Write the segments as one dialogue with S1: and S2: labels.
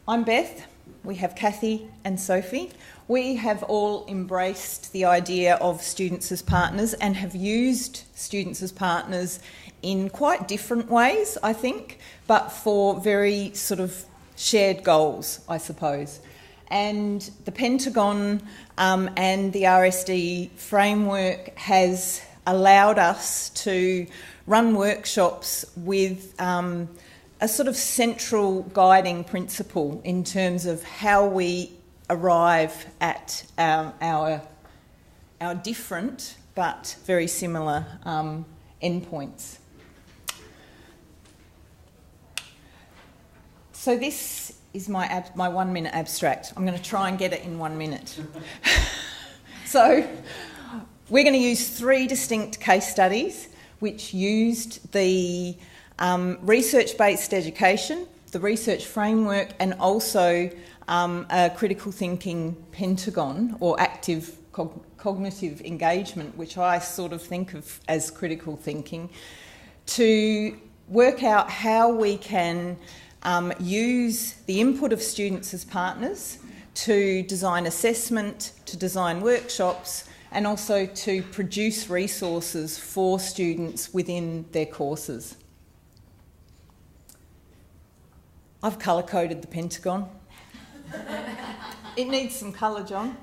S1: I'm Beth. We have Kathy and Sophie. We have all embraced the idea of students as partners and have used students as partners in quite different ways, I think, but for very sort of shared goals, I suppose. And the Pentagon and the RSD framework has allowed us to run workshops with a sort of central guiding principle in terms of how we arrive at our different but very similar endpoints. So this is my 1 minute abstract. I'm going to try and get it in 1 minute. So we're going to use 3 distinct case studies which used the research-based education, the research framework, and also a critical thinking pentagon, or active cognitive engagement, which I sort of think of as critical thinking, to work out how we can use the input of students as partners to design assessment, to design workshops, and also to produce resources for students within their courses. I've colour-coded the Pentagon. It needs some colour, John.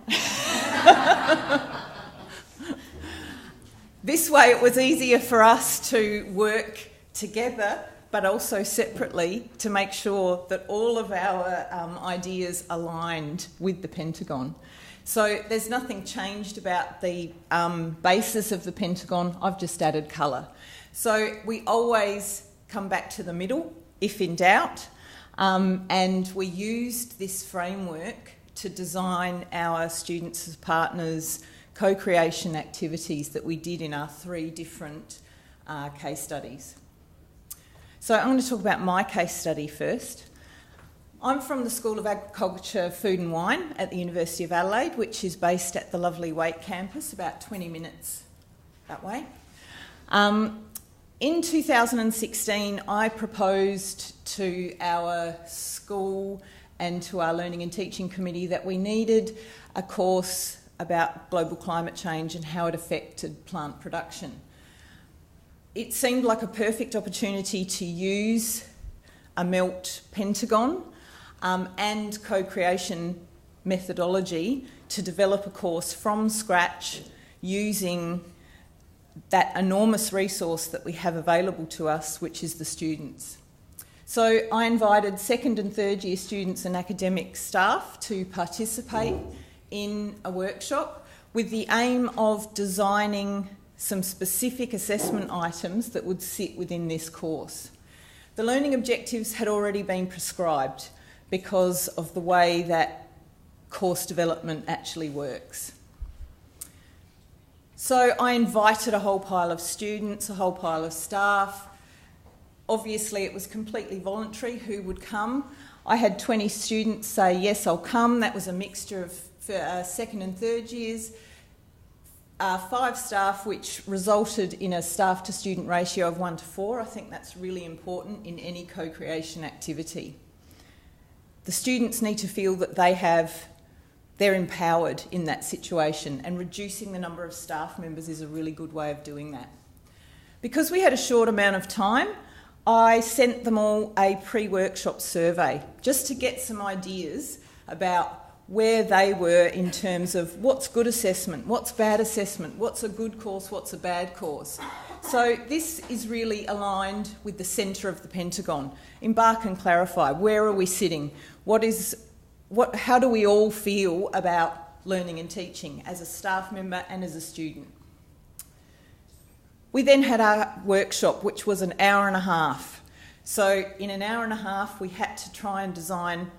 S1: This way it was easier for us to work together but also separately to make sure that all of our ideas aligned with the Pentagon. So there's nothing changed about the basis of the Pentagon. I've just added colour. So we always come back to the middle, if in doubt, and we used this framework to design our students as partners co-creation activities that we did in our 3 different case studies. So I'm going to talk about my case study first. I'm from the School of Agriculture, Food and Wine at the University of Adelaide, which is based at the lovely Wake campus, about 20 minutes that way. In 2016, I proposed to our school and to our Learning and Teaching Committee that we needed a course about global climate change and how it affected plant production. It seemed like a perfect opportunity to use a MELT Pentagon and co-creation methodology to develop a course from scratch using that enormous resource that we have available to us, which is the students. So I invited 2nd and 3rd year students and academic staff to participate in a workshop with the aim of designing some specific assessment items that would sit within this course. The learning objectives had already been prescribed because of the way that course development actually works. So I invited a whole pile of students, a whole pile of staff. Obviously it was completely voluntary who would come. I had 20 students say, yes, I'll come. That was a mixture of 2nd and 3rd years. 5 staff, which resulted in a staff to student ratio of 1:4. I think that's really important in any co-creation activity. The students need to feel that they're empowered in that situation, and reducing the number of staff members is a really good way of doing that. Because we had a short amount of time, I sent them all a pre-workshop survey just to get some ideas about where they were in terms of what's good assessment, what's bad assessment, what's a good course, what's a bad course. So this is really aligned with the centre of the Pentagon. Embark and clarify. Where are we sitting? How do we all feel about learning and teaching as a staff member and as a student? We then had our workshop, which was an hour and a half. So in an hour and a half, we had to try and design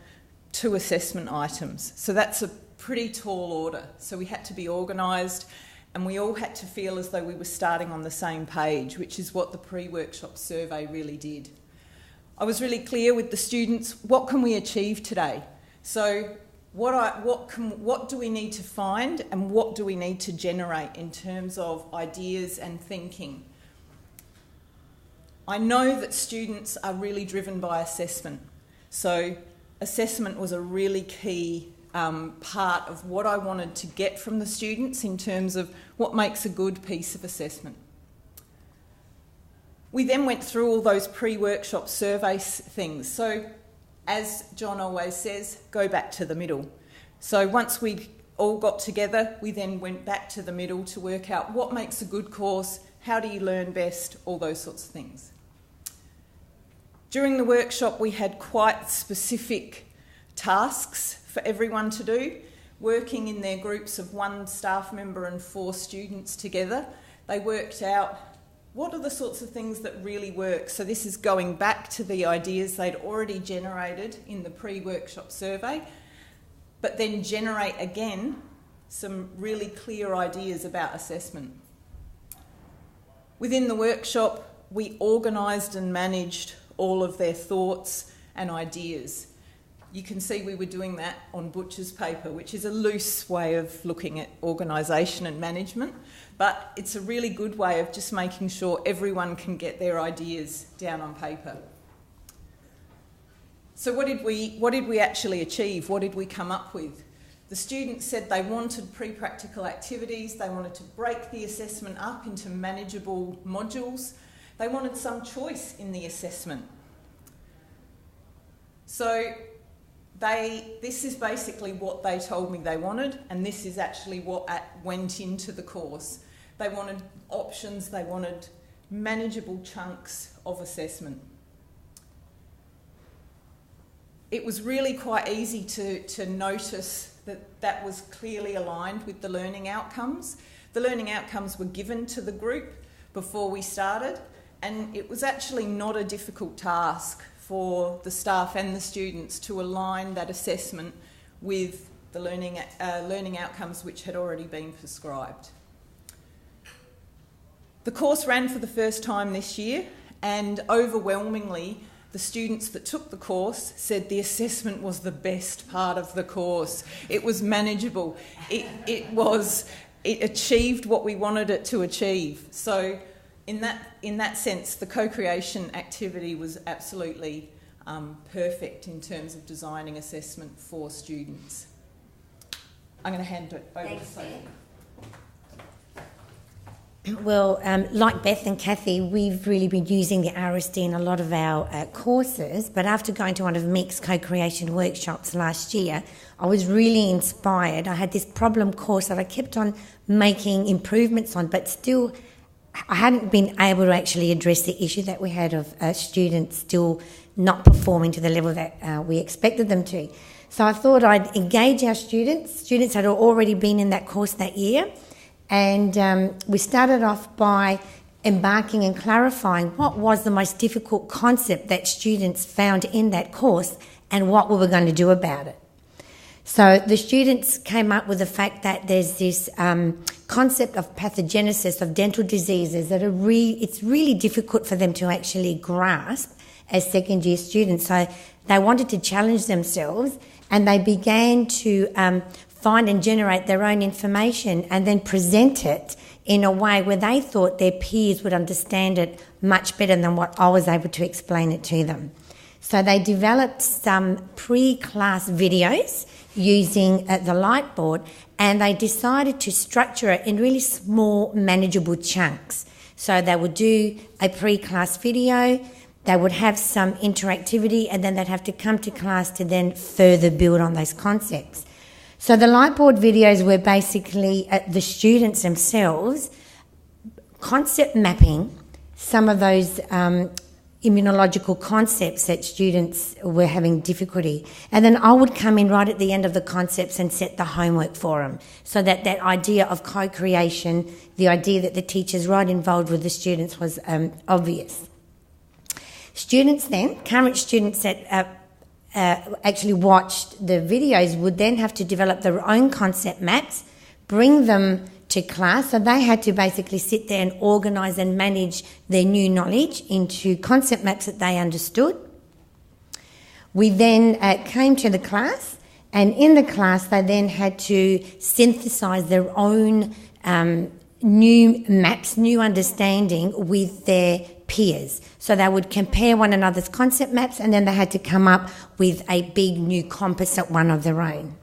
S1: 2 assessment items. So that's a pretty tall order. So we had to be organised, and we all had to feel as though we were starting on the same page, which is what the pre-workshop survey really did. I was really clear with the students, what can we achieve today? So what do we need to find, and what do we need to generate in terms of ideas and thinking? I know that students are really driven by assessment. So assessment was a really key part of what I wanted to get from the students in terms of what makes a good piece of assessment. We then went through all those pre-workshop survey things. So, as John always says, go back to the middle. So once we all got together, we then went back to the middle to work out what makes a good course, how do you learn best, all those sorts of things. During the workshop, we had quite specific tasks for everyone to do, working in their groups of 1 staff member and 4 students together. They worked out what are the sorts of things that really work. So this is going back to the ideas they'd already generated in the pre-workshop survey, but then generate again some really clear ideas about assessment. Within the workshop, we organised and managed all of their thoughts and ideas. You can see we were doing that on butcher's paper, which is a loose way of looking at organisation and management, but it's a really good way of just making sure everyone can get their ideas down on paper. So what did we actually achieve? What did we come up with? The students said they wanted pre-practical activities, they wanted to break the assessment up into manageable modules, they wanted some choice in the assessment. So this is basically what they told me they wanted, and this is actually what went into the course. They wanted options, they wanted manageable chunks of assessment. It was really quite easy to notice that was clearly aligned with the learning outcomes. The learning outcomes were given to the group before we started, and it was actually not a difficult task for the staff and the students to align that assessment with the learning outcomes which had already been prescribed. The course ran for the first time this year, and overwhelmingly the students that took the course said the assessment was the best part of the course. It was manageable. It achieved what we wanted it to achieve. So in that sense, the co-creation activity was absolutely perfect in terms of designing assessment for students. I'm going to hand it over to Sophie.
S2: Well, like Beth and Kathy, we've really been using the RSD in a lot of our courses, but after going to one of Mick's co-creation workshops last year, I was really inspired. I had this problem course that I kept on making improvements on, but still I hadn't been able to actually address the issue that we had of students still not performing to the level that we expected them to. So I thought I'd engage our students. Students had already been in that course that year, and we started off by embarking and clarifying what was the most difficult concept that students found in that course and what we were going to do about it. So the students came up with the fact that there's this concept of pathogenesis of dental diseases that it's really difficult for them to actually grasp as second year students. So they wanted to challenge themselves, and they began to find and generate their own information and then present it in a way where they thought their peers would understand it much better than what I was able to explain it to them. So they developed some pre-class videos using the Lightboard, and they decided to structure it in really small, manageable chunks. So they would do a pre-class video, they would have some interactivity, and then they'd have to come to class to then further build on those concepts. So the Lightboard videos were basically the students themselves concept mapping some of those immunological concepts that students were having difficulty. And then I would come in right at the end of the concepts and set the homework for them, so that that idea of co-creation, the idea that the teacher's right involved with the students was obvious. Students then, current students that actually watched the videos would then have to develop their own concept maps, bring them to class. So they had to basically sit there and organise and manage their new knowledge into concept maps that they understood. We then came to the class, and in the class they then had to synthesise their own new maps, new understanding with their peers. So they would compare one another's concept maps, and then they had to come up with a big new composite one of their own.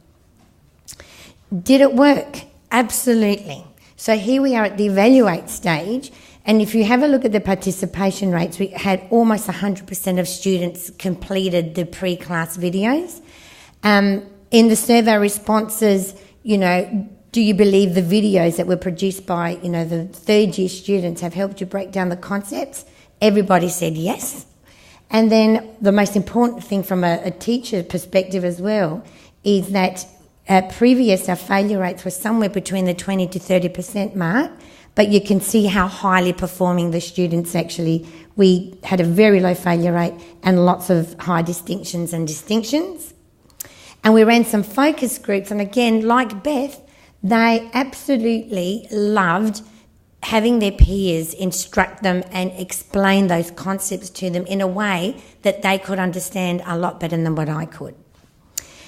S2: Did it work? Absolutely. So here we are at the evaluate stage, and if you have a look at the participation rates, we had almost 100% of students completed the pre-class videos. In the survey responses, do you believe the videos that were produced by, the third year students have helped you break down the concepts? Everybody said yes. And then the most important thing from a teacher perspective as well is that our failure rates were somewhere between the 20 to 30% mark, but you can see how highly performing the students actually. We had a very low failure rate and lots of high distinctions. And we ran some focus groups, and again, like Beth, they absolutely loved having their peers instruct them and explain those concepts to them in a way that they could understand a lot better than what I could.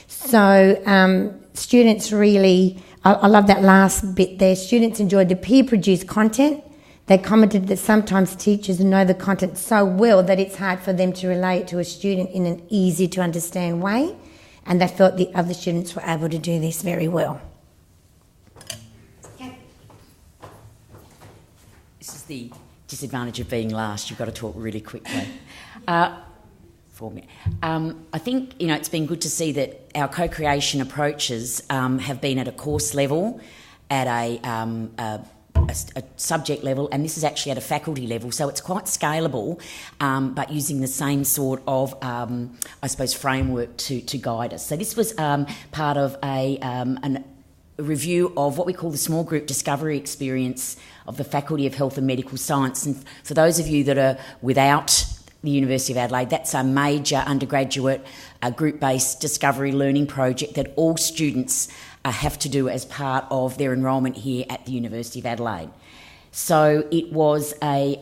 S2: So students really, I love that last bit there, students enjoyed the peer-produced content. They commented that sometimes teachers know the content so well that it's hard for them to relay it to a student in an easy-to-understand way, and they felt the other students were able to do this very well.
S3: This is the disadvantage of being last. You've got to talk really quickly. For me. I think, it's been good to see that our co-creation approaches have been at a course level, at a subject level, and this is actually at a faculty level, so it's quite scalable, but using the same sort of, framework to guide us. So this was part of a review of what we call the small group discovery experience of the Faculty of Health and Medical Science. And for those of you that are without the University of Adelaide, that's a major undergraduate group-based discovery learning project that all students have to do as part of their enrolment here at the University of Adelaide. So it was a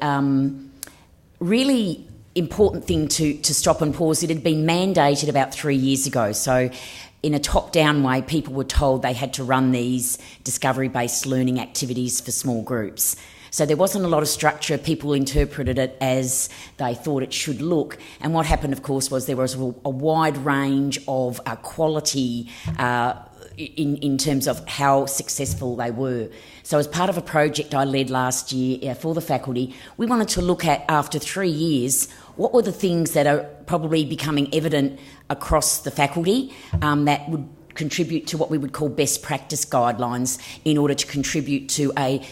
S3: really important thing to stop and pause. It had been mandated about 3 years ago. So in a top-down way, people were told they had to run these discovery-based learning activities for small groups. So there wasn't a lot of structure. People interpreted it as they thought it should look. And what happened, of course, was there was a wide range of quality in terms of how successful they were. So as part of a project I led last year for the faculty, we wanted to look at, after 3 years, what were the things that are probably becoming evident across the faculty that would contribute to what we would call best practice guidelines in order to contribute to a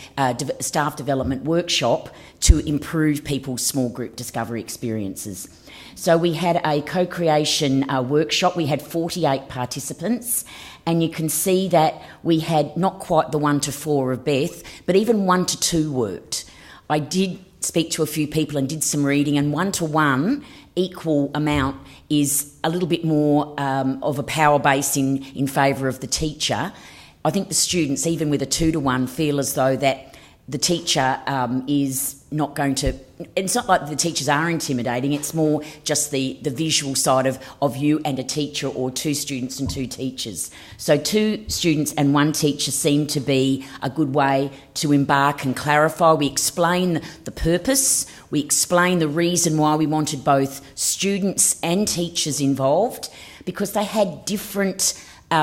S3: staff development workshop to improve people's small group discovery experiences. So we had a co-creation workshop. We had 48 participants, and you can see that we had not quite the 1 to 4 of Beth, but even 1 to 2 worked. I did speak to a few people and did some reading, and 1 to 1 equal amount is a little bit more of a power base in favour of the teacher. I think the students, even with a 2 to 1, feel as though that the teacher is not going to... It's not like the teachers are intimidating, it's more just the visual side of you and a teacher, or 2 students and 2 teachers. So 2 students and 1 teacher seem to be a good way to embark and clarify. We explain the purpose, we explain the reason why we wanted both students and teachers involved, because they had different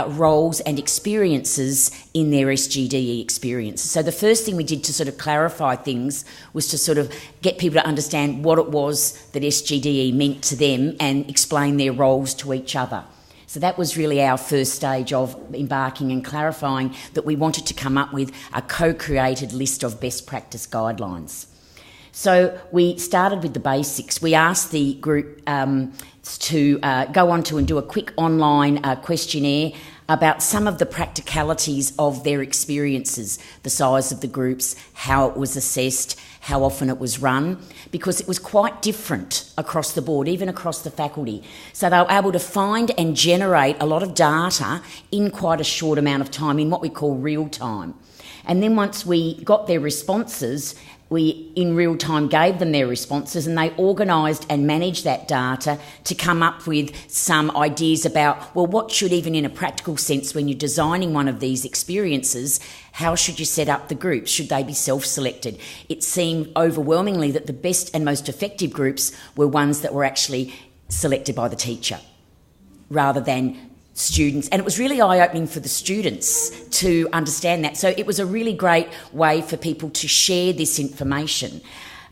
S3: roles and experiences in their SGDE experience. So the first thing we did to sort of clarify things was to sort of get people to understand what it was that SGDE meant to them and explain their roles to each other. So that was really our first stage of embarking and clarifying that we wanted to come up with a co-created list of best practice guidelines. So we started with the basics. We asked the group to go on to and do a quick online questionnaire about some of the practicalities of their experiences, the size of the groups, how it was assessed, how often it was run, because it was quite different across the board, even across the faculty. So they were able to find and generate a lot of data in quite a short amount of time, in what we call real time. And then once we got their responses, we in real time gave them their responses, and they organised and managed that data to come up with some ideas about, well, what should, even in a practical sense, when you're designing one of these experiences, how should you set up the groups? Should they be self-selected? It seemed overwhelmingly that the best and most effective groups were ones that were actually selected by the teacher rather than students, and it was really eye-opening for the students to understand that. So it was a really great way for people to share this information.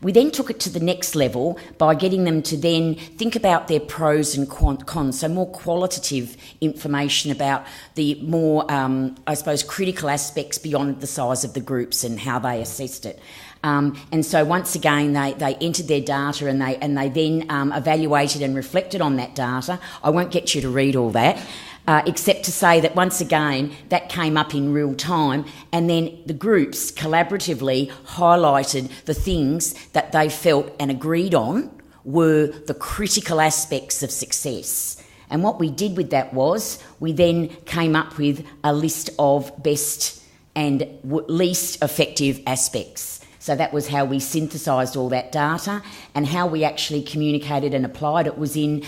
S3: We then took it to the next level by getting them to then think about their pros and cons, so more qualitative information about the more, I suppose, critical aspects beyond the size of the groups and how they assessed it. And so once again, they entered their data and they then evaluated and reflected on that data. I won't get you to read all that. Except to say that once again, that came up in real time, and then the groups collaboratively highlighted the things that they felt and agreed on were the critical aspects of success. And what we did with that was we then came up with a list of best and least effective aspects. So that was how we synthesised all that data, and how we actually communicated and applied it was in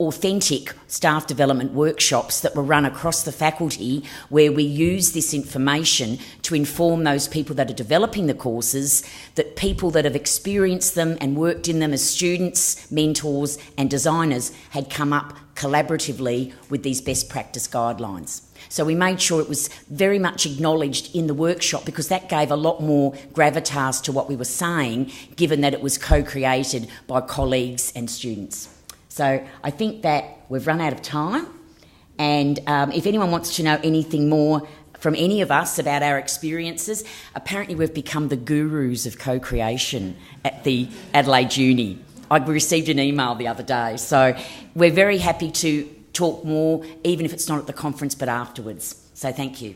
S3: authentic staff development workshops that were run across the faculty, where we use this information to inform those people that are developing the courses, that people that have experienced them and worked in them as students, mentors and designers had come up collaboratively with these best practice guidelines. So we made sure it was very much acknowledged in the workshop, because that gave a lot more gravitas to what we were saying, given that it was co-created by colleagues and students. So I think that we've run out of time, and if anyone wants to know anything more from any of us about our experiences, apparently we've become the gurus of co-creation at the Adelaide Uni. I received an email the other day, so we're very happy to talk more, even if it's not at the conference but afterwards. So thank you.